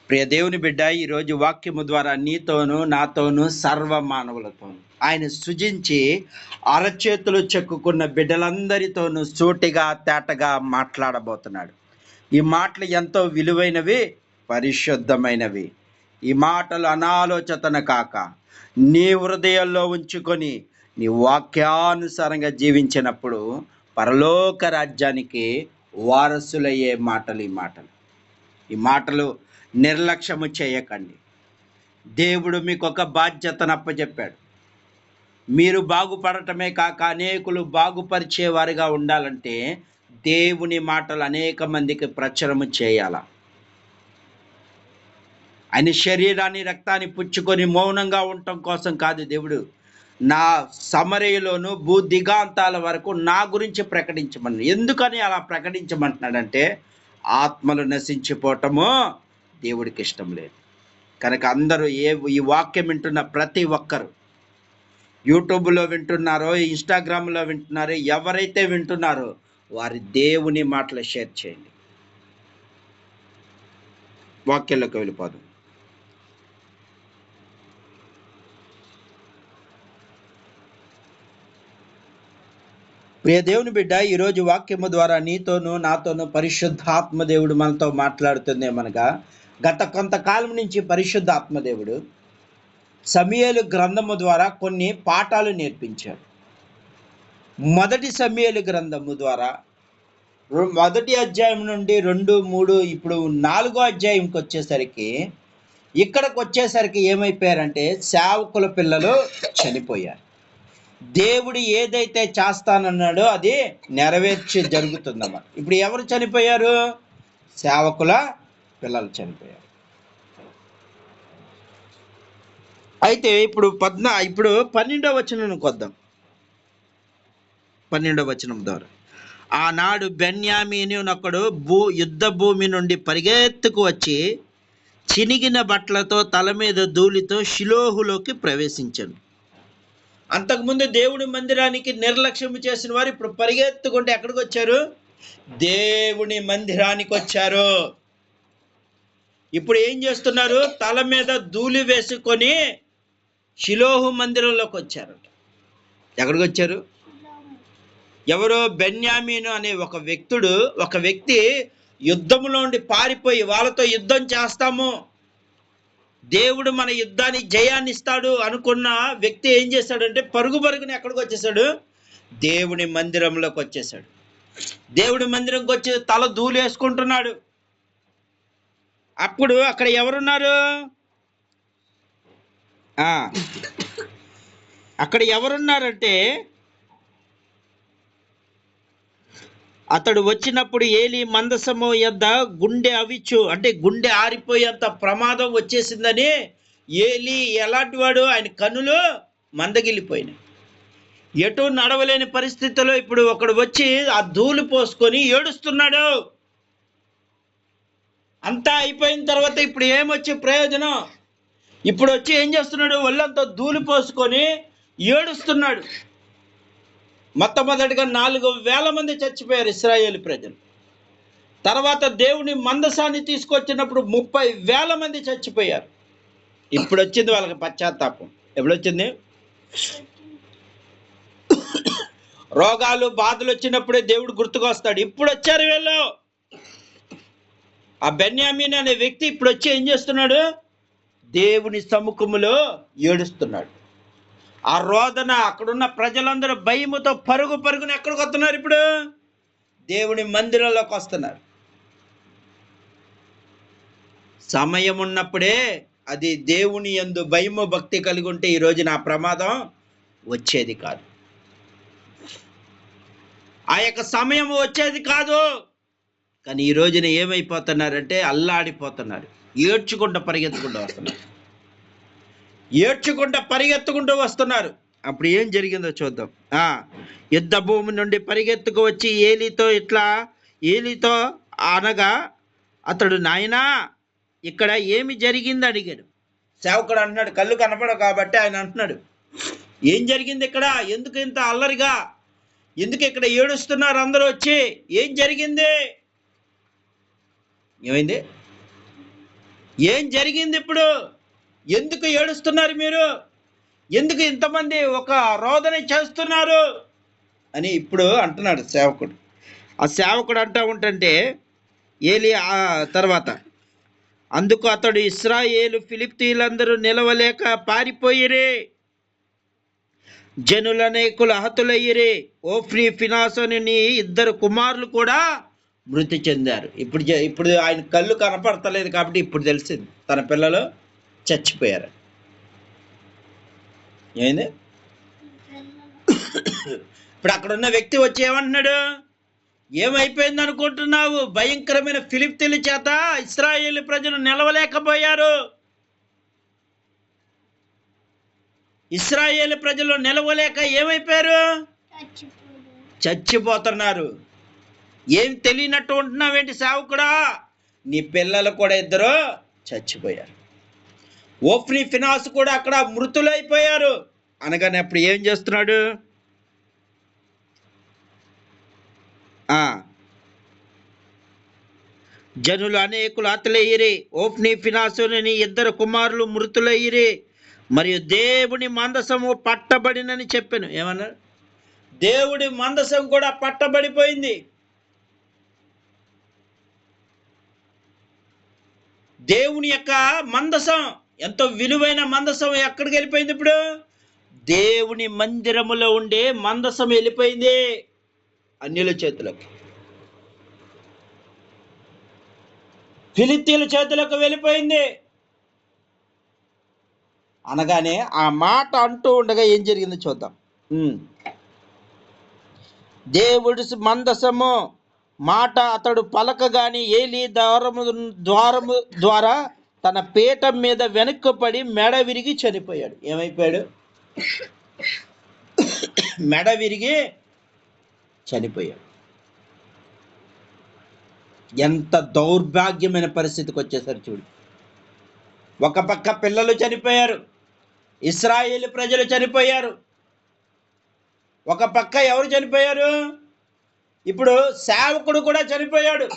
ప్రియ దేవుని బిడ్డ, ఈరోజు వాక్యము ద్వారా నీతోనూ నాతోనూ సర్వ మానవులతోనూ ఆయన సృజించి అరచేతులు చెక్కుకున్న బిడ్డలందరితోనూ సూటిగా తేటగా మాట్లాడబోతున్నాడు. ఈ మాటలు ఎంతో విలువైనవి, పరిశుద్ధమైనవి. ఈ మాటలు అనాలోచన కాక నీ హృదయంలో ఉంచుకొని నీ వాక్యానుసారంగా జీవించినప్పుడు పరలోక రాజ్యానికి వారసులయ్యే మాటలు. ఈ మాటలు నిర్లక్ష్యము చేయకండి. దేవుడు మీకు ఒక బాధ్యతను అప్పచెప్పాడు. మీరు బాగుపడటమే కాక అనేకులు బాగుపరిచేవారిగా ఉండాలంటే దేవుని మాటలు అనేక మందికి ప్రచురము చేయాల. ఆయన శరీరాన్ని రక్తాన్ని పుచ్చుకొని మౌనంగా ఉండటం కోసం కాదు దేవుడు నా సమరయలోను భూ దిగాంతాల వరకు నా గురించి ప్రకటించమని. ఎందుకని అలా ప్రకటించమంటున్నాడంటే ఆత్మలు నశించిపోవటము దేవుడికి ఇష్టం లేదు. కనుక అందరూ ఈ వాక్యం వింటున్న ప్రతి ఒక్కరు, యూట్యూబ్లో వింటున్నారో, ఇన్స్టాగ్రామ్లో వింటున్నారో, ఎవరైతే వింటున్నారో వారి దేవుని మాటలు షేర్ చేయండి. వాక్యంలోకి వెళ్ళిపోదాం. ప్రియ దేవుని బిడ్డ, ఈరోజు వాక్యము ద్వారా నీతోనూ నాతోనూ పరిశుద్ధాత్మ దేవుడు మనతో మాట్లాడుతుందేమనగా, గత కొంతకాలం నుంచి పరిశుద్ధ ఆత్మదేవుడు సమూయేలు గ్రంథము ద్వారా కొన్ని పాఠాలు నేర్పించాడు. మొదటి సమూయేలు గ్రంథము ద్వారా మొదటి అధ్యాయం నుండి 2, 3 ఇప్పుడు 4వ అధ్యాయంకి వచ్చేసరికి, ఇక్కడికి వచ్చేసరికి ఏమైపోయారంటే సేవకుల పిల్లలు చనిపోయారు. దేవుడు ఏదైతే చేస్తానన్నాడో అది నెరవేర్చి జరుగుతుందన్నమాట. ఇప్పుడు ఎవరు చనిపోయారు? సేవకుల పిల్లలు చనిపోయారు. అయితే ఇప్పుడు 12వ వచనానికి వద్దాం. 12వ వచనం ద్వారా, ఆనాడు బెన్యామీనునొకడు యుద్ధ భూమి నుండి పరిగెత్తుకు వచ్చి చినిగిన బట్టలతో తల మీద ధూళితో షిలోహులోకి ప్రవేశించాను. అంతకుముందు దేవుని మందిరానికి నిర్లక్ష్యం చేసిన వారు ఇప్పుడు పరిగెత్తుకుంటే ఎక్కడికి వచ్చారు? దేవుని మందిరానికి వచ్చారు. ఇప్పుడు ఏం చేస్తున్నారు? తల మీద ధూళి వేసుకొని షిలోహు మందిరంలోకి వచ్చారు. ఎక్కడికి వచ్చారు? ఎవరో బెన్యామీను అనే ఒక వ్యక్తి యుద్ధంలో ఉండి పారిపోయి వాళ్ళతో యుద్ధం చేస్తాము, దేవుడు మన యుద్ధానికి జయాన్ని ఇస్తాడు అనుకున్న వ్యక్తి ఏం చేశాడంటే పరుగున ఎక్కడికి వచ్చేసాడు? దేవుని మందిరంలోకి వచ్చేసాడు. దేవుడి మందిరంకి వచ్చి తల ధూళి వేసుకుంటున్నాడు. అప్పుడు అక్కడ ఎవరున్నారు? అక్కడ ఎవరున్నారంటే, అతడు వచ్చినప్పుడు ఏలీ మందసము యొద్ద గుండె అవిచ్చు, అంటే గుండె ఆరిపోయేంత ప్రమాదం వచ్చేసిందని. ఏలీ ఎలాంటి వాడు? ఆయన కన్నులు మందగిలిపోయినాయి. ఎటు నడవలేని పరిస్థితిలో ఇప్పుడు ఒకడు వచ్చి ఆ ధూళి పోసుకొని ఏడుస్తున్నాడు. అంతా అయిపోయిన తర్వాత ఇప్పుడు ఏమొచ్చే ప్రయోజనం? ఇప్పుడు వచ్చి ఏం చేస్తున్నాడు? ఒళ్ళంతా ధూళి పోసుకొని ఏడుస్తున్నాడు. మొట్టమొదటిగా 4,000 మంది చచ్చిపోయారు ఇశ్రాయేలు ప్రజలు. తర్వాత దేవుని మందసాన్ని తీసుకొచ్చినప్పుడు 30,000 మంది చచ్చిపోయారు. ఇప్పుడు వచ్చింది వాళ్ళకి పశ్చాత్తాపం. ఎప్పుడొచ్చింది? రోగాలు బాధలు వచ్చినప్పుడే దేవుడు గుర్తుకొస్తాడు. ఇప్పుడు వచ్చారు వీళ్ళు. ఆ బెన్యామీన్ అనే వ్యక్తి ఇప్పుడు వచ్చి ఏం చేస్తున్నాడు? దేవుని సముఖములో ఏడుస్తున్నాడు. ఆ రోదన, అక్కడున్న ప్రజలందరూ భయముతో పరుగున ఎక్కడికి వస్తున్నారు? ఇప్పుడు దేవుని మందిరంలోకి వస్తున్నారు. సమయం ఉన్నప్పుడే అది దేవుని యందు భయము భక్తి కలిగి ఉంటే ఈ రోజు నా ప్రమాదం వచ్చేది కాదు. ఆ యొక్క సమయం వచ్చేది కాదు. కానీ ఈ రోజున ఏమైపోతున్నారంటే అల్లాడిపోతున్నారు. ఏడ్చుకుంటూ పరిగెత్తుకుంటూ వస్తున్నారు. అప్పుడు ఏం జరిగిందో చూద్దాం. యుద్ధ భూమి నుండి పరిగెత్తుకు వచ్చి ఏలీతో అనగా, అతడు నాయనా ఇక్కడ ఏమి జరిగింది అడిగాడు. సేవకుడు అంటున్నాడు, కళ్ళు కనపడవు కాబట్టి ఆయన అంటున్నాడు, ఏం జరిగింది ఇక్కడ? ఎందుకు ఇంత అల్లరిగా? ఎందుకు ఇక్కడ ఏడుస్తున్నారు అందరూ వచ్చి? ఏం జరిగింది? ఏమైంది? ఏం జరిగింది ఇప్పుడు? ఎందుకు ఏడుస్తున్నారు మీరు? ఎందుకు ఇంతమంది ఒక రోదన చేస్తున్నారు అని ఇప్పుడు అంటున్నాడు సేవకుడు. ఆ సేవకుడు అంటా ఉంటుంటే ఏలి ఆ తర్వాత, అందుకు అతడు, ఇశ్రాయేలు ఫిలిష్తీయులందరూ నిలవలేక పారిపోయిరే, జనులనేకులు హతులయ్యిరి, ఓఫ్ని ఫినాసు అని నీ ఇద్దరు కుమారులు కూడా మృతి చెందారు. ఇప్పుడు ఆయన కళ్ళు కనపడతలేదు కాబట్టి ఇప్పుడు తెలిసింది తన పిల్లలు చచ్చిపోయారు. ఏంది? ఇప్పుడు అక్కడ ఉన్న వ్యక్తి వచ్చి ఏమంటున్నాడు? ఏమైపోయింది అనుకుంటున్నావు? భయంకరమైన ఫిలిష్తీయుల చేత ఇశ్రాయేలు ప్రజలు నిలవలేకపోయారు. ఇశ్రాయేలు ప్రజలు నిలవలేక ఏమైపోయారు? చచ్చిపోతున్నారు. ఏం తెలియనట్టు ఉంటున్నావేంటి సేవకుడా? నీ పిల్లలు కూడా ఇద్దరు చచ్చిపోయారు. ఓఫ్ని ఫినాస్ కూడా అక్కడ మృతులైపోయారు అనగానే అప్పుడు ఏం చేస్తున్నాడు? జనులు అనేకులు హతులయ్యిరి, ఓఫ్ని ఫినాసుని ఇద్దరు కుమారులు మృతులయ్యిరి, మరియు దేవుని మందసము పట్టబడినని చెప్పాను. ఏమన్నారు? దేవుడి మందసం కూడా పట్టబడిపోయింది. దేవుని యొక్క మందసం, ఎంతో విలువైన మందసం ఎక్కడికి వెళ్ళిపోయింది? ఇప్పుడు దేవుని మందిరములో ఉండే మందసం వెళ్ళిపోయింది అన్యుల చేతులకు, ఫిలిష్తీయుల చేతులకు వెళ్ళిపోయింది అనగానే ఆ మాట అంటూ ఉండగా ఏం జరిగిందో చూద్దాం. దేవుడి మందసము మాట అతడు పలకగాని ఏలి ద్వారము ద్వారా తన పీఠం మీద వెనక్కు పడి మెడ విరిగి చనిపోయాడు. ఏమైపోయాడు? మెడ విరిగి చనిపోయాడు. ఎంత దౌర్భాగ్యమైన పరిస్థితికి వచ్చేసరి చూడు. ఒక పక్క పిల్లలు చనిపోయారు, ఇశ్రాయేలు ప్రజలు చనిపోయారు. ఒక పక్క ఎవరు చనిపోయారు? ఇప్పుడు సేవకుడు కూడా చనిపోయాడు.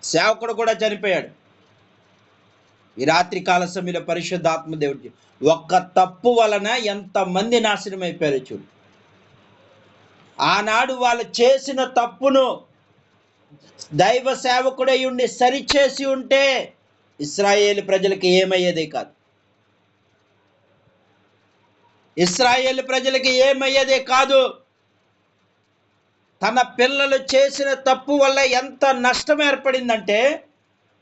సేవకుడు కూడా చనిపోయాడు. ఈ రాత్రి కాల సమయంలో పరిశుద్ధాత్మ దేవుడి ఒక్క తప్పు వలన ఎంతమంది నాశనం అయిపోయారు చూడు. ఆనాడు వాళ్ళు చేసిన తప్పును దైవ సేవకుడై ఉండి సరిచేసి ఉంటే ఇశ్రాయేలు ప్రజలకి ఏమయ్యేది కాదు. ఇశ్రాయేలు ప్రజలకి ఏమయ్యేదే కాదు. తన పిల్లలు చేసిన తప్పు వల్ల ఎంత నష్టం ఏర్పడిందంటే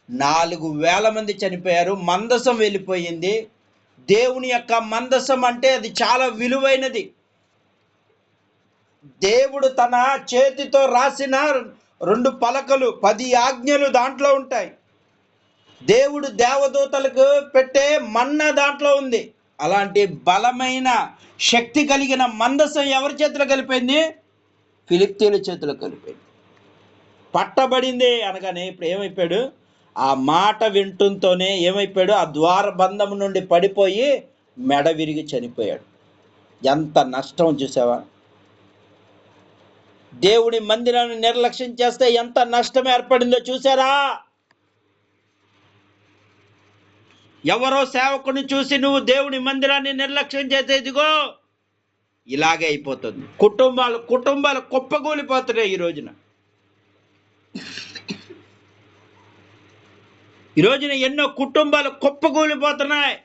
4,000 మంది చనిపోయారు. మందసం వెళ్ళిపోయింది. దేవుని యొక్క మందసం అంటే అది చాలా విలువైనది. దేవుడు తన చేతితో రాసిన 2 పలకలు, 10 ఆజ్ఞలు దాంట్లో ఉంటాయి. దేవుడు దేవదూతలకు పెట్టే మన్నా దాంట్లో ఉంది. అలాంటి బలమైన శక్తి కలిగిన మందసం ఎవరి చేతిలో కలిపోయింది? ఫిలిష్తీయుల చేతిలో కలిపోయింది, పట్టబడింది అనగానే ఇప్పుడు ఏమైపోయాడు? ఆ మాట వింటుంతోనే ఏమైపోయాడు? ఆ ద్వారబంధం నుండి పడిపోయి మెడ విరిగి చనిపోయాడు. ఎంత నష్టం చూసావా? దేవుడి మందిరాన్ని నిర్లక్ష్యం చేస్తే ఎంత నష్టం ఏర్పడిందో చూసారా? ఎవరో సేవకుని చూసి నువ్వు దేవుని మందిరాన్ని నిర్లక్ష్యం చేస్తే ఇదిగో ఇలాగే అయిపోతుంది. కుటుంబాలు కుప్పగూలిపోతున్నాయి. ఈ రోజున ఎన్నో కుటుంబాలు కుప్పగూలిపోతున్నాయి.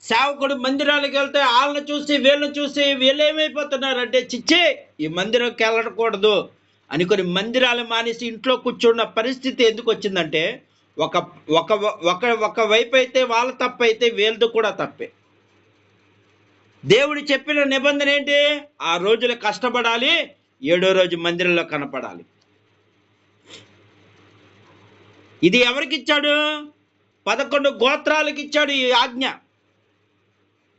సేవకుడు మందిరాలకు వెళ్తే వాళ్ళని చూసి వీళ్ళని చూసి వీళ్ళు ఏమైపోతున్నారంటే, చిచ్చి ఈ మందిరంకి వెళ్ళకూడదు అనుకొని మందిరాలు మానేసి ఇంట్లో కూర్చున్న పరిస్థితి ఎందుకు వచ్చిందంటే, ఒక వైపు అయితే వాళ్ళ తప్పు అయితే వీళ్ళది కూడా తప్పే. దేవుడు చెప్పిన నిబంధన ఏంటి? ఆ రోజులు కష్టపడాలి, 7వ రోజు మందిరంలో కనపడాలి. ఇది ఎవరికి ఇచ్చాడు? 11 గోత్రాలకు ఇచ్చాడు ఈ ఆజ్ఞ.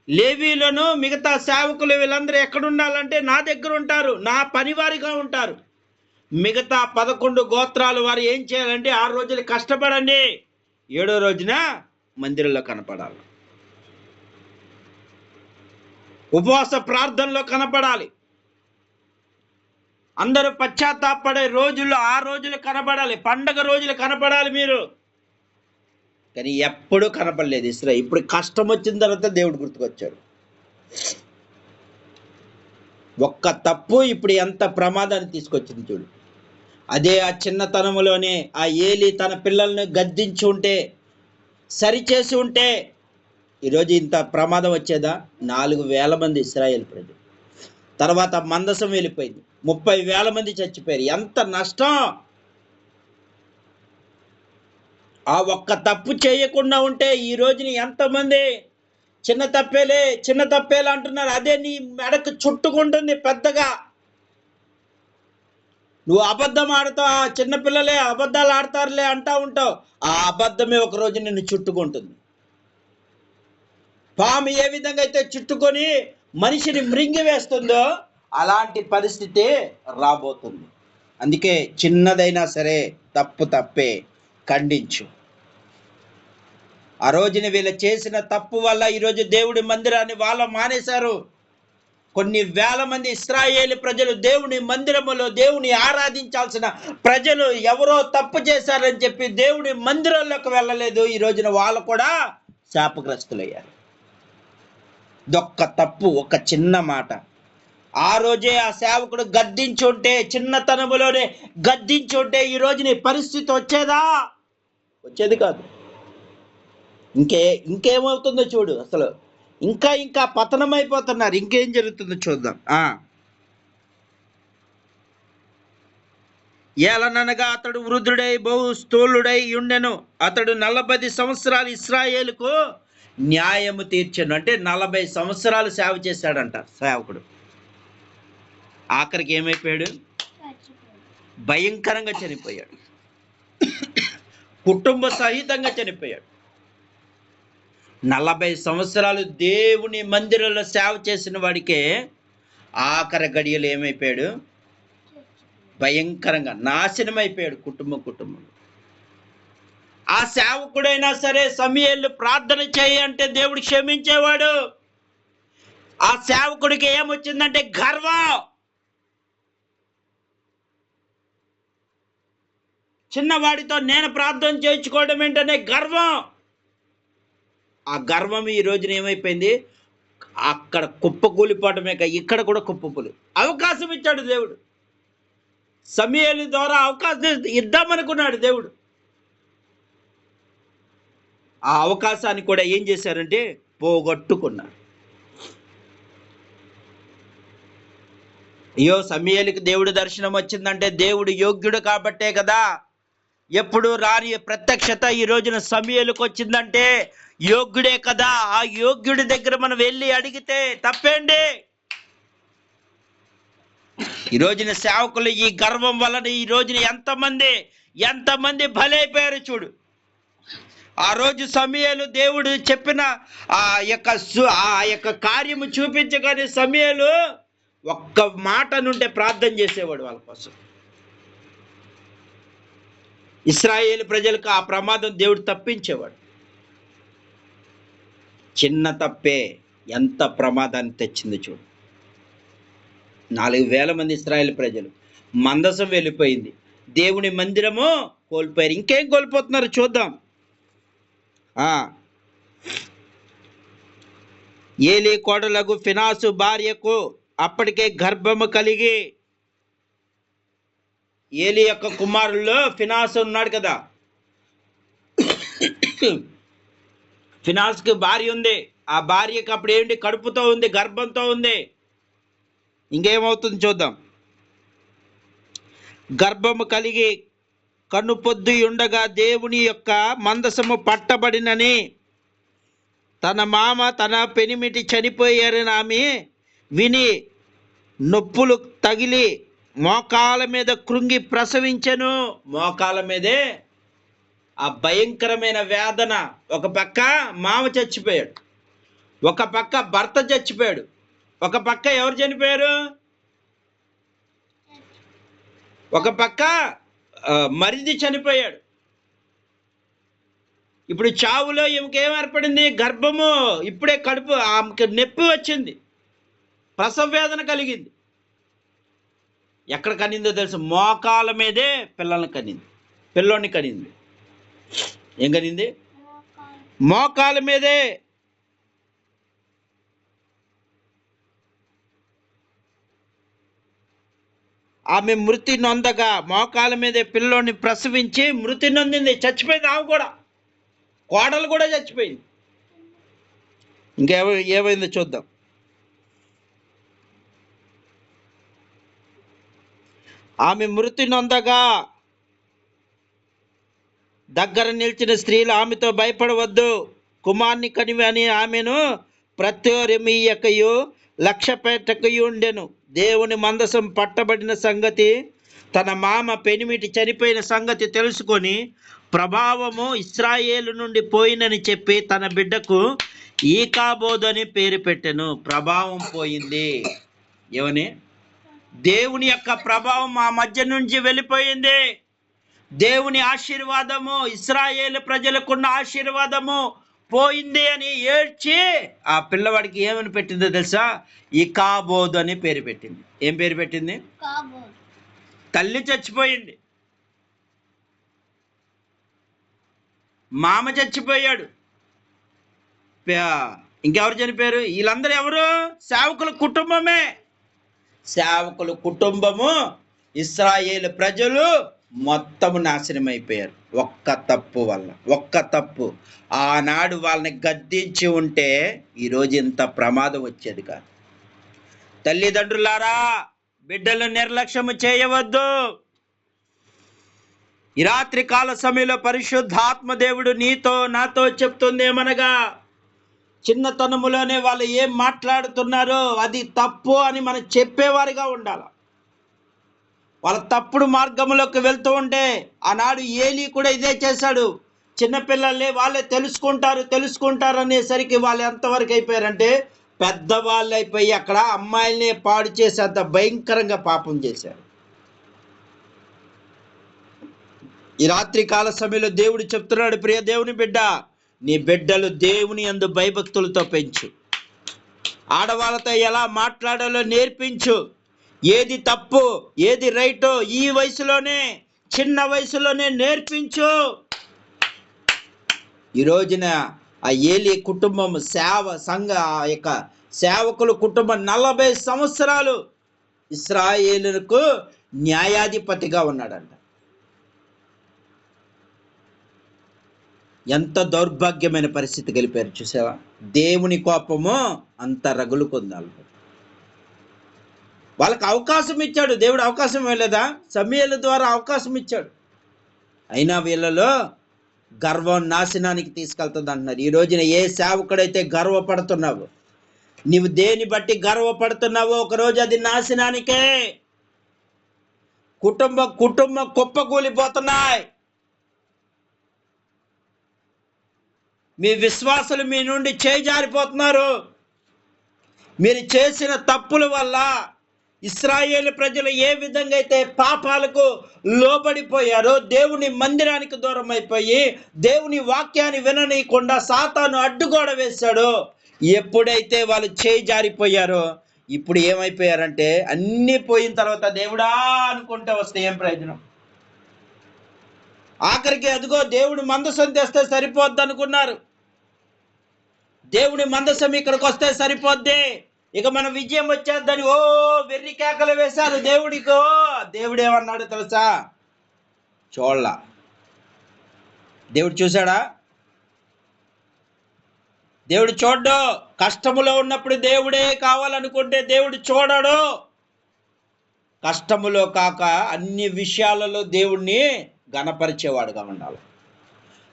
లేవీలను మిగతా సేవకులు వీళ్ళందరూ ఎక్కడ ఉండాలంటే నా దగ్గర ఉంటారు, నా పనివారిగా ఉంటారు. మిగతా 11 గోత్రాలు వారు ఏం చేయాలంటే 6 రోజులు కష్టపడండి, 7వ రోజున మందిరంలో కనపడాలి, ఉపవాస ప్రార్థనలో కనపడాలి. అందరూ పశ్చాత్తాపడే రోజుల్లో ఆ రోజులు కనబడాలి, పండగ రోజులు కనబడాలి మీరు. కానీ ఎప్పుడూ కనపడలేదు ఇస్రాయేల్. ఇప్పుడు కష్టం వచ్చిన తర్వాత దేవుడు గుర్తుకొచ్చాడు. ఒక్క తప్పు ఇప్పుడు ఎంత ప్రమాదాన్ని తీసుకొచ్చింది చూడు. అదే ఆ చిన్నతనంలోనే ఆ ఏలి తన పిల్లల్ని గద్దించి ఉంటే, సరిచేసి ఉంటే ఈరోజు ఇంత ప్రమాదం వచ్చేదా? 4,000 మంది ఇశ్రాయేలు ప్రజలు. తర్వాత మందసం వెళ్ళిపోయింది, 30,000 మంది చచ్చిపోయారు. ఎంత నష్టం! ఆ ఒక్క తప్పు చేయకుండా ఉంటే ఈ రోజుని ఎంతమంది చిన్న తప్పేలే అంటున్నారు. అదే నీ మెడకు చుట్టుకుంటుంది పెద్దగా. నువ్వు అబద్ధం ఆడతావు, చిన్నపిల్లలే అబద్ధాలు ఆడతారులే అంటా ఉంటావు. ఆ అబద్ధమే ఒక రోజు నిన్ను చుట్టుకుంటుంది. పాము ఏ విధంగా అయితే చుట్టుకొని మనిషిని మృంగి వేస్తుందో అలాంటి పరిస్థితి రాబోతుంది. అందుకే చిన్నదైనా సరే తప్పే, ఖండించు. ఆ రోజున వీళ్ళు చేసిన తప్పు వల్ల ఈరోజు దేవుడి మందిరాన్ని వాళ్ళ మానేశారు. కొన్ని వేల మంది ఇశ్రాయేలు ప్రజలు దేవుని మందిరములో దేవుని ఆరాధించాల్సిన ప్రజలు ఎవరో తప్పు చేశారని చెప్పి దేవుడి మందిరంలోకి వెళ్ళలేదు. ఈ రోజున వాళ్ళు కూడా శాపగ్రస్తులయ్యారు. దొక్క తప్పు, ఒక చిన్న మాట. ఆ రోజే ఆ సేవకుడు గద్దించుంటే, చిన్నతనములోనే గద్దించుంటే ఈ రోజున పరిస్థితి వచ్చేదా? వచ్చేది కాదు. ఇంకేమవుతుందో చూడు. అసలు ఇంకా పతనమైపోతున్నారు. ఇంకేం జరుగుతుందో చూద్దాం. ఏలననగా అతడు వృద్ధుడై బహు స్థూలుడై ఉండెను. అతడు 40 సంవత్సరాలు ఇశ్రాయేలుకు న్యాయము తీర్చెను. అంటే 40 సంవత్సరాలు సేవ చేశాడంట సేవకుడు. ఆఖరికి ఏమైపోయాడు? భయంకరంగా చనిపోయాడు. కుటుంబ సహితంగా చనిపోయాడు. 40 సంవత్సరాలు దేవుని మందిరంలో సేవ చేసిన వాడికే ఆఖరి గడియలు ఏమైపోయాడు? భయంకరంగా నాశనం అయిపోయాడు కుటుంబం. ఆ సేవకుడైనా సరే సమూయేలు ప్రార్థన చేయి అంటే దేవుడు క్షమించేవాడు. ఆ సేవకుడికి ఏమొచ్చిందంటే గర్వం. చిన్నవాడితో నేను ప్రార్థన చేయించుకోవడం ఏంటనే గర్వం. ఆ గర్వం ఈ రోజున ఏమైపోయింది? అక్కడ కుప్పకూలిపోవటమే కాదు, ఇక్కడ కూడా కుప్పకూలి అవకాశం ఇచ్చాడు దేవుడు. సమూయేలు ద్వారా అవకాశం ఇద్దామనుకున్నాడు దేవుడు. ఆ అవకాశాన్ని కూడా ఏం చేశారంటే పోగొట్టుకున్నారు. అయ్యో, సమూయేలుకి దేవుడి దర్శనం వచ్చిందంటే దేవుడు యోగ్యుడు కాబట్టే కదా. ఎప్పుడు రాని ప్రత్యక్షత ఈ రోజున సమూయేలుకు వచ్చిందంటే యోగ్యుడే కదా. ఆ యోగ్యుడి దగ్గర మనం వెళ్ళి అడిగితే తప్పేండి? ఈ రోజున సేవకులు ఈ గర్వం వలన ఈ రోజున ఎంతమంది బలైపోయారు చూడు. ఆ రోజు సమూయేలు దేవుడు చెప్పిన ఆ యొక్క కార్యము చూపించగానే సమూయేలు ఒక్క మాట నుండే ప్రార్థన చేసేవాడు వాళ్ళ కోసం. ఇశ్రాయేలు ప్రజలకు ఆ ప్రమాదం దేవుడు తప్పించేవాడు. చిన్న తప్పే ఎంత ప్రమాదాన్ని తెచ్చింది చూడు. 4,000 మంది ఇశ్రాయేలు ప్రజలు. మందసం వెళ్ళిపోయింది, దేవుని మందిరము కోల్పోయారు. ఇంకేం కోల్పోతున్నారు చూద్దాం. ఏలీ కోడలకు ఫినాసు భార్యకు అప్పటికే గర్భము కలిగి, ఏలీ యొక్క కుమారుల్లో ఫినాసు ఉన్నాడు కదా. ఫినాస్కి భార్య ఉంది. ఆ భార్యకి అప్పుడు ఏంటి? కడుపుతో ఉంది, గర్భంతో ఉంది. ఇంకేమవుతుంది చూద్దాం. గర్భము కలిగి కన్నుపొద్దు ఉండగా దేవుని యొక్క మందసము పట్టబడినని తన మామ తన పెనిమిటి చనిపోయారని ఆమె విని నొప్పులు తగిలి మోకాల మీద కృంగి ప్రసవించెను. మోకాల మీదే ఆ భయంకరమైన వేదన. ఒక పక్క మామ చచ్చిపోయాడు, ఒక పక్క భర్త చచ్చిపోయాడు, ఒక పక్క ఎవరు చనిపోయారు? ఒక పక్క మరిది చనిపోయాడు. ఇప్పుడు చావులో ఈమెకేం ఏర్పడింది? గర్భము ఇప్పుడే కడుపు, ఆమెకి నొప్పి వచ్చింది, ప్రసవ వేదన కలిగింది. ఎక్కడ కనిందో తెలుసు? మోకాల మీదే పిల్లోని కనింది. ఏం కనింది? మోకాల మీదే. ఆమె మృతి నొందగా మోకాల మీదే పిల్లోని ప్రసవించి మృతి నొందింది. చచ్చిపోయింది. ఆమె కూడా, కోడలు కూడా చచ్చిపోయింది. ఏమైందో చూద్దాం. ఆమె మృతి నొందగా దగ్గర నిలిచిన స్త్రీలు ఆమెతో భయపడవద్దు, కుమార్ని కనివి అని ఆమెను ప్రత్యురమీయకయు లక్ష్యపెట్టకయు ఉండెను. దేవుని మందసం పట్టబడిన సంగతి, తన మామ పెనిమిటి చనిపోయిన సంగతి తెలుసుకొని ప్రభావము ఇశ్రాయేలు నుండి పోయినని చెప్పి తన బిడ్డకు ఈకాబోదు అని పేరు పెట్టెను. ప్రభావం పోయింది. ఏమని? దేవుని యొక్క ప్రభావం మా మధ్య నుంచి వెళ్ళిపోయింది. దేవుని ఆశీర్వాదము, ఇశ్రాయేలు ప్రజలకున్న ఆశీర్వాదము పోయింది అని ఏడ్చి ఆ పిల్లవాడికి ఏమని పెట్టిందో తెలుసా? ఈకాబోదు అని పేరు పెట్టింది. ఏం పేరు పెట్టింది? తల్లి చచ్చిపోయింది, మామ చచ్చిపోయాడు, ఇంకెవరు చనిపోయారు? వీళ్ళందరూ ఎవరు? సేవకుల కుటుంబమే. సేవకుల కుటుంబము, ఇశ్రాయేలు ప్రజలు మొత్తము నాశనం అయిపోయారు ఒక్క తప్పు వల్ల. ఒక్క తప్పు. ఆనాడు వాళ్ళని గద్దించి ఉంటే ఈరోజు ఇంత ప్రమాదం వచ్చేది కాదు. తల్లిదండ్రులారా, బిడ్డలు నిర్లక్ష్యము చేయవద్దు. ఈ రాత్రి కాల సమయంలో పరిశుద్ధాత్మ దేవుడు నీతో నాతో చెప్తుంది ఏమనగా, చిన్నతనములోనే వాళ్ళు ఏం మాట్లాడుతున్నారో అది తప్పు అని మనం చెప్పేవారిగా ఉండాలి. వాళ్ళ తప్పుడు మార్గంలోకి వెళ్తూ ఉంటే, ఆనాడు ఏలీ కూడా ఇదే చేశాడు. చిన్నపిల్లల్ని వాళ్ళే తెలుసుకుంటారు అనేసరికి వాళ్ళు ఎంతవరకు అయిపోయారంటే పెద్దవాళ్ళు అయిపోయి అక్కడ అమ్మాయిల్ని పాడు చేసేంత భయంకరంగా పాపం చేశారు. ఈ రాత్రి కాల సమయంలో దేవుడు చెప్తున్నాడు, ప్రియ దేవుని బిడ్డ, నీ బిడ్డలు దేవుని యందు భయభక్తులతో పెంచు. ఆడవాళ్ళతో ఎలా మాట్లాడాలో నేర్పించు. ఏది తప్పు ఏది రైటో ఈ వయసులోనే, చిన్న వయసులోనే నేర్పించు. ఈ రోజున ఆ ఏలీ కుటుంబం ఆ యొక్క సేవకుల కుటుంబం 40 సంవత్సరాలు ఇశ్రాయేలుకు న్యాయాధిపతిగా ఉన్నాడంట. ఎంత దౌర్భాగ్యమైన పరిస్థితి గెలిపారు చూసావా? దేవుని కోపము అంత రగులుకుంది. వాళ్ళకి అవకాశం ఇచ్చాడు దేవుడు. అవకాశం ఇవ్వలేదా? సమూయేలు ద్వారా అవకాశం ఇచ్చాడు. అయినా వీళ్ళలో గర్వం నాశనానికి తీసుకెళ్తుంది అంటున్నారు. ఈ రోజున ఏ సేవకుడైతే గర్వపడుతున్నావో, నీవు దేని బట్టి గర్వపడుతున్నావో ఒకరోజు అది నాశనానికే. కుటుంబం కుప్పకూలిపోతున్నాయి. మీ విశ్వాసులు మీ నుండి చేజారిపోతున్నారు. మీరు చేసిన తప్పుల వల్ల ఇశ్రాయేలు ప్రజలు ఏ విధంగా అయితే పాపాలకు లోబడిపోయారో, దేవుని మందిరానికి దూరం అయిపోయి దేవుని వాక్యాన్ని విననీయకుండా సాతాను అడ్డుగోడ వేశాడో, ఎప్పుడైతే వాళ్ళు చేయి జారిపోయారో ఇప్పుడు ఏమైపోయారంటే అన్నీ పోయిన తర్వాత దేవుడా అనుకుంటే వస్తే ఏం ప్రయోజనం? ఆఖరికి అదిగో దేవుడి మందసం తెస్తే సరిపోద్ది అనుకున్నారు. దేవుడి మందసం ఇక్కడికి వస్తే సరిపోద్ది, ఇక మన విజయం వచ్చేద్దని వెర్రి కేకలు వేశారు దేవుడికో. దేవుడు ఏమన్నాడు తెలుసా? చూడలా. దేవుడు చూశాడా? దేవుడు చూడ్డు. కష్టములో ఉన్నప్పుడు దేవుడే కావాలనుకుంటే దేవుడు చూడడు. కష్టములో కాక అన్ని విషయాలలో దేవుణ్ణి గణపరిచేవాడుగా ఉండాలి.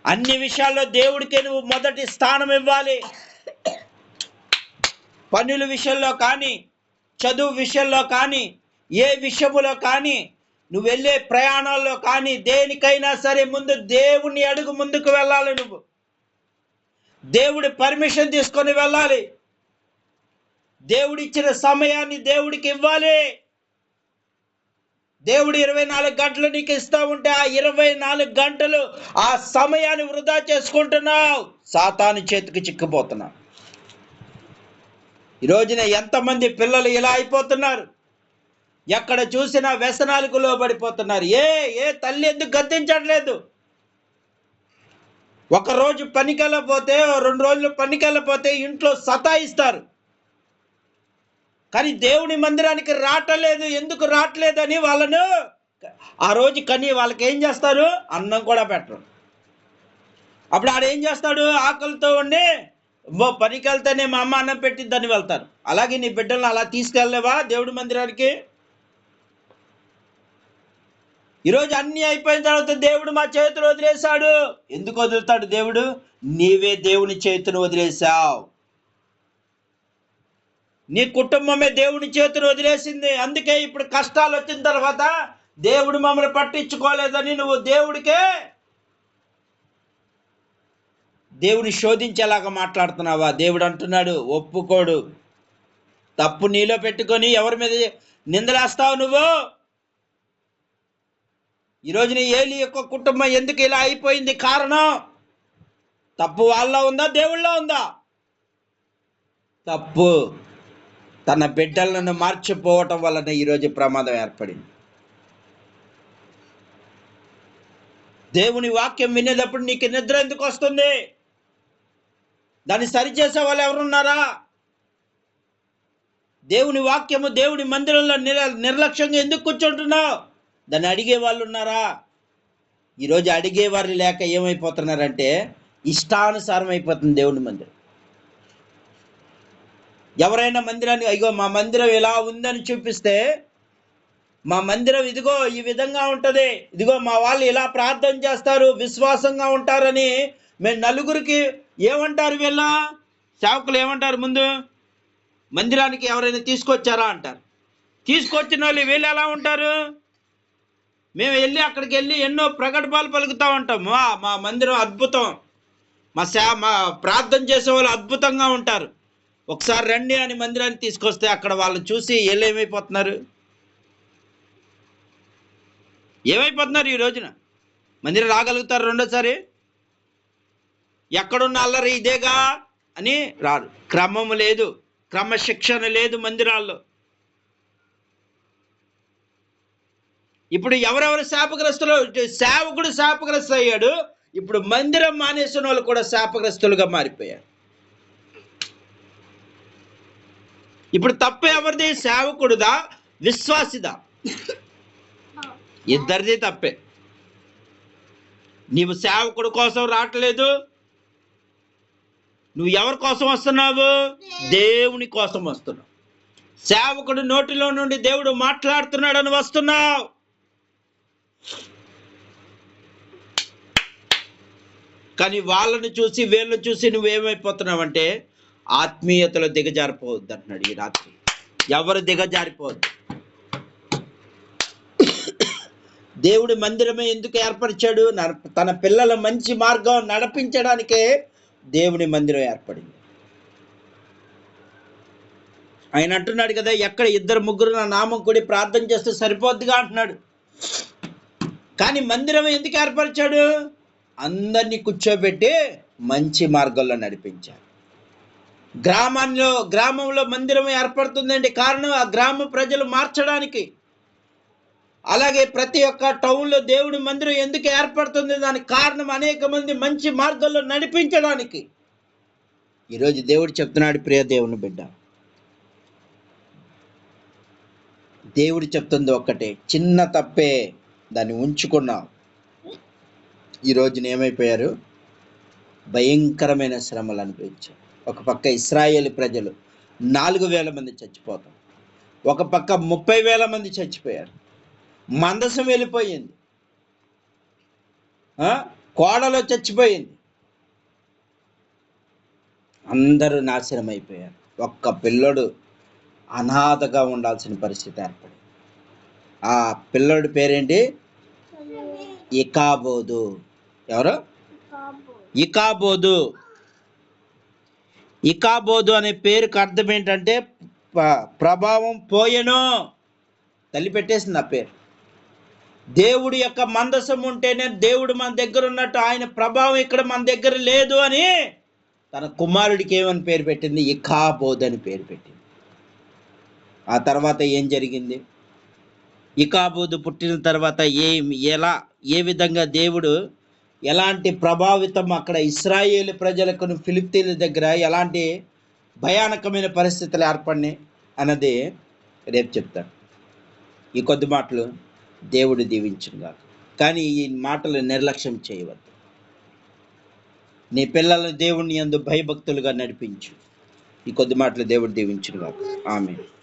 అన్ని విషయాల్లో దేవుడికి నువ్వు మొదటి స్థానం ఇవ్వాలి. పనుల విషయంలో కానీ, చదువు విషయంలో కానీ, ఏ విషయములో కానీ, నువ్వు వెళ్ళే ప్రయాణాల్లో కానీ, దేనికైనా సరే ముందు దేవుని అడుగు ముందుకు వెళ్ళాలి. నువ్వు దేవుడి పర్మిషన్ తీసుకొని వెళ్ళాలి. దేవుడిచ్చిన సమయాన్ని దేవుడికి ఇవ్వాలి. దేవుడు 24 గంటలు నీకు ఇస్తా ఉంటే ఆ 24 గంటలు ఆ సమయాన్ని వృధా చేసుకుంటున్నావు, సాతాను చేతికి చిక్కిపోతున్నావు. ఈ రోజున ఎంతమంది పిల్లలు ఇలా అయిపోతున్నారు? ఎక్కడ చూసినా వ్యసనాలకు లోబడిపోతున్నారు. ఏ తల్లి ఎందుకు గద్దించట్లేదు? ఒకరోజు పనికెళ్ళపోతే 2 రోజులు పనికెళ్ళపోతే ఇంట్లో సతాయిస్తారు. కానీ దేవుని మందిరానికి రావట్లేదు, ఎందుకు రావట్లేదని వాళ్ళను ఆ రోజు కని వాళ్ళకి ఏం చేస్తారు? అన్నం కూడా పెట్టరు. అప్పుడు ఆడేం చేస్తాడు? ఆకలితో ఉండి పనికి వెళ్తేనే మా అమ్మ అన్నం పెట్టిద్దని వెళ్తారు. అలాగే నీ బిడ్డలను అలా తీసుకెళ్ళలేవా దేవుడి మందిరానికి? ఈరోజు అన్నీ అయిపోయిన తర్వాత దేవుడు మా చేతులు వదిలేశాడు. ఎందుకు వదులుతాడు దేవుడు? నీవే దేవుని చేతులు వదిలేశావు. నీ కుటుంబమే దేవుని చేతులు వదిలేసింది. అందుకే ఇప్పుడు కష్టాలు వచ్చిన తర్వాత దేవుడు మమ్మల్ని పట్టించుకోలేదని నువ్వు దేవుని శోధించేలాగా మాట్లాడుతున్నావా? దేవుడు అంటున్నాడు, ఒప్పుకోడు. తప్పు నీలో పెట్టుకొని ఎవరి మీద నిందలేస్తావు నువ్వు? ఈరోజు నీ ఏలి యొక్క కుటుంబం ఎందుకు ఇలా అయిపోయింది? కారణం తప్పు వాళ్ళలో ఉందా, దేవుళ్ళో ఉందా? తప్పు తన బిడ్డలను మార్చిపోవటం వలన ఈరోజు ప్రమాదం ఏర్పడింది. దేవుని వాక్యం వినేటప్పుడు నీకు నిద్ర ఎందుకు వస్తుంది? దాన్ని సరిచేసే వాళ్ళు ఎవరున్నారా? దేవుని వాక్యము దేవుని మందిరంలో నిర్లక్ష్యంగా ఎందుకు కూర్చుంటున్నావు? దాన్ని అడిగే వాళ్ళు ఉన్నారా? ఈరోజు అడిగేవారు లేక ఏమైపోతున్నారంటే ఇష్టానుసారం అయిపోతుంది దేవుని మందిరం. ఎవరైనా మందిరాన్ని అయ్యో మా మందిరం ఇలా ఉందని చూపిస్తే, మా మందిరం ఇదిగో ఈ విధంగా ఉంటుంది, ఇదిగో మా వాళ్ళు ఇలా ప్రార్థన చేస్తారు, విశ్వాసంగా ఉంటారని మేము నలుగురికి ఏమంటారు? వీళ్ళ సేవకులు ఏమంటారు? ముందు మందిరానికి ఎవరైనా తీసుకొచ్చారా అంటారు. తీసుకొచ్చిన వాళ్ళు వీళ్ళు ఎలా ఉంటారు? మేము అక్కడికి వెళ్ళి ఎన్నో ప్రగల్భాలు పలుకుతూ ఉంటాం. మా మందిరం అద్భుతం, మా ప్రార్థన చేసే వాళ్ళు అద్భుతంగా ఉంటారు, ఒకసారి రండి అని మందిరాన్ని తీసుకొస్తే అక్కడ వాళ్ళని చూసి ఏమైపోతున్నారు? ఏమైపోతున్నారు? ఈ రోజున మందిరం రాగలుగుతారు రెండోసారి? ఎక్కడున్న అల్లరి ఇదేగా అని రారు. క్రమము లేదు, క్రమశిక్షణ లేదు మందిరాల్లో. ఇప్పుడు ఎవరెవరు శాపగ్రస్తులు? సేవకుడు శాపగ్రస్తు అయ్యాడు. ఇప్పుడు మందిరం మానేసిన వాళ్ళు కూడా శాపగ్రస్తులుగా మారిపోయారు. ఇప్పుడు తప్పు ఎవరిది? సేవకుడుదా, విశ్వాసిదా? ఇద్దరిది తప్పే. నీవు సేవకుడు కోసం రావట్లేదు. నువ్వు ఎవరి కోసం వస్తున్నావు? దేవుని కోసం వస్తున్నావు. సేవకుడు నోటిలో నుండి దేవుడు మాట్లాడుతున్నాడని వస్తున్నావు. కానీ వాళ్ళని చూసి వీళ్ళని చూసి నువ్వేమైపోతున్నావంటే ఆత్మీయతలో దిగజారిపోవద్దు అంటున్నాడు ఈ రాత్రి. ఎవరు దిగజారిపోవద్దు. దేవుడి మందిరమే ఎందుకు ఏర్పరిచాడు? తన పిల్లల మంచి మార్గం నడిపించడానికే దేవుని మందిరం ఏర్పడింది. ఆయన అంటున్నాడు కదా, ఎక్కడ 2-3 నా నామం కూడి ప్రార్థన చేస్తే సరిపోద్దిగా అంటున్నాడు. కానీ మందిరం ఎందుకు ఏర్పరిచాడు? అందరినీ కూర్చోబెట్టి మంచి మార్గంలో నడిపించాడు. గ్రామంలో మందిరం ఏర్పడుతుందండి, కారణం ఆ గ్రామ ప్రజలు మార్చడానికి. అలాగే ప్రతి ఒక్క టౌన్లో దేవుడి మందిరం ఎందుకు ఏర్పడుతుంది? దానికి కారణం అనేక మంది మంచి మార్గంలో నడిపించడానికి. ఈరోజు దేవుడు చెప్తున్నాడు, ప్రియ దేవుని బిడ్డ, దేవుడు చెప్తుంది ఒక్కటే, చిన్న తప్పే దాన్ని ఉంచుకున్నావు. ఈరోజున ఏమైపోయారు? భయంకరమైన శ్రమలు అనిపించారు. ఒక పక్క ఇశ్రాయేలు ప్రజలు 4,000 మంది చచ్చిపోతారు, ఒక పక్క 30,000 మంది చచ్చిపోయారు. మందసం వెళ్ళిపోయింది, కోడలో చచ్చిపోయింది, అందరూ నాశనం అయిపోయారు. ఒక్క పిల్లడు అనాథగా ఉండాల్సిన పరిస్థితి ఏర్పడింది. ఆ పిల్లడి పేరేంటి? ఇకాబోదు. ఎవరు? ఇకాబోదు. ఇకాబోదు అనే పేరుకి అర్థం ఏంటంటే ప్రభావం పోయెను. తల్లి పెట్టేసింది ఆ పేరు. దేవుడి యొక్క మందసం ఉంటేనే దేవుడు మన దగ్గర ఉన్నట్టు, ఆయన ప్రభావం ఇక్కడ మన దగ్గర లేదు అని తన కుమారుడికి ఏమని పేరు పెట్టింది? ఇకాబోదు అని పేరు పెట్టింది. ఆ తర్వాత ఏం జరిగింది? ఇకాబోదు పుట్టిన తర్వాత ఏ విధంగా దేవుడు ఎలాంటి ప్రభావితం అక్కడ ఇశ్రాయేలు ప్రజలకు ఫిలిప్తీల దగ్గర ఎలాంటి భయానకమైన పరిస్థితులు ఏర్పడినాయి అన్నది రేపు చెప్తాను. ఈ కొద్ది మాటలు దేవుడు దీవించుగా. కానీ ఈ మాటలు నిర్లక్ష్యం చేయవద్దు. నీ పిల్లలను దేవుని యందు భయభక్తులుగా నడిపించు. ఈ కొద్ది మాటలు దేవుడు దీవించుగా. ఆమేన్.